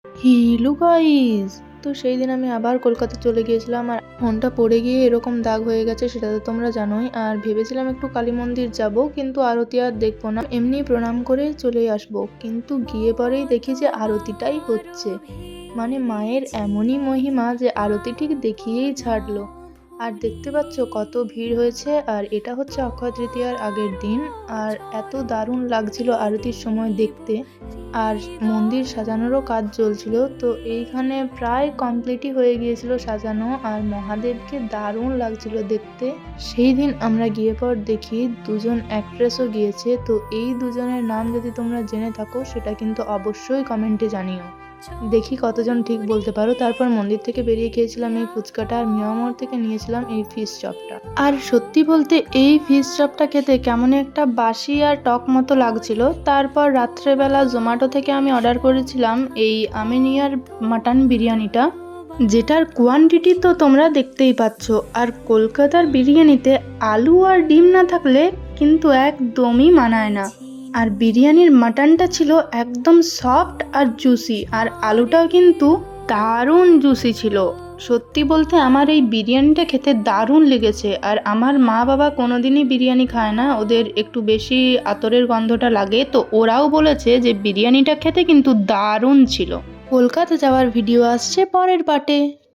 Hello guys, তো সেই দিন আমি আবার কলকাতা চলে গিয়েছিলাম আর ফোনটা পড়ে গিয়ে এরকম দাগ হয়ে গেছে, সেটা তো তোমরা জানোই। আর ভেবেছিলাম একটু কালী মন্দির যাব, কিন্তু আরতি আর দেখবো না, এমনি প্রণাম করে চলে আসবো। কিন্তু গিয়ে পরেই দেখি যে আরতিটাই হচ্ছে। মানে মায়ের এমনই মহিমা যে আরতি ঠিক দেখিয়েই ছাড়লো। আর দেখতে পাচ্ছ কত ভিড় হয়েছে, আর এটা হচ্ছে অক্ষয় তৃতীয়ার আগের দিন। আর এত দারুণ লাগছিল আরতির সময় দেখতে। আর মন্দির সাজানোরও কাজ চলছিল, তো এইখানে প্রায় কমপ্লিটই হয়ে গিয়েছিল সাজানো, আর মহাদেবকে দারুণ লাগছিল দেখতে। সেই দিন আমরা গিয়ে পর দেখি দুজন অ্যাক্ট্রেসও গিয়েছে, তো এই দুজনের নাম যদি তোমরা জেনে থাকো সেটা কিন্তু অবশ্যই কমেন্টে জানিও। দেখি কতজন ঠিক বলতে পারো। তারপর মন্দির থেকে বেরিয়ে খেয়েছিলাম এই ফুচকাটা, আর মিয়ামোর থেকে নিয়েছিলাম এই ফিশ চপটা। আর সত্যি বলতে এই ফিশ চপটা খেতে কেমন একটা বাসি আর টক মতো লাগছিল। তারপর রাত্রেবেলা জোম্যাটো থেকে আমি অর্ডার করেছিলাম এই আমিনিয়ার মাটন বিরিয়ানিটা, যেটার কোয়ান্টিটি তো তোমরা দেখতেই পাচ্ছ। আর কলকাতার বিরিয়ানিতে আলু আর ডিম না থাকলে কিন্তু একদমই মানায় না। আর বিরিয়ানির মাটনটা ছিল একদম সফট আর জুসি, আর আলুটাও কিন্তু দারুণ জুসি ছিল। সত্যি বলতে আমার এই বিরিয়ানিটা খেতে দারুণ লেগেছে। আর আমার মা বাবা কোনোদিনই বিরিয়ানি খায় না, ওদের একটু বেশি আতরের গন্ধটা লাগে, তো ওরাও বলেছে যে বিরিয়ানিটা খেতে কিন্তু দারুণ ছিল। কলকাতা যাওয়ার ভিডিও আসছে পরের পার্টে।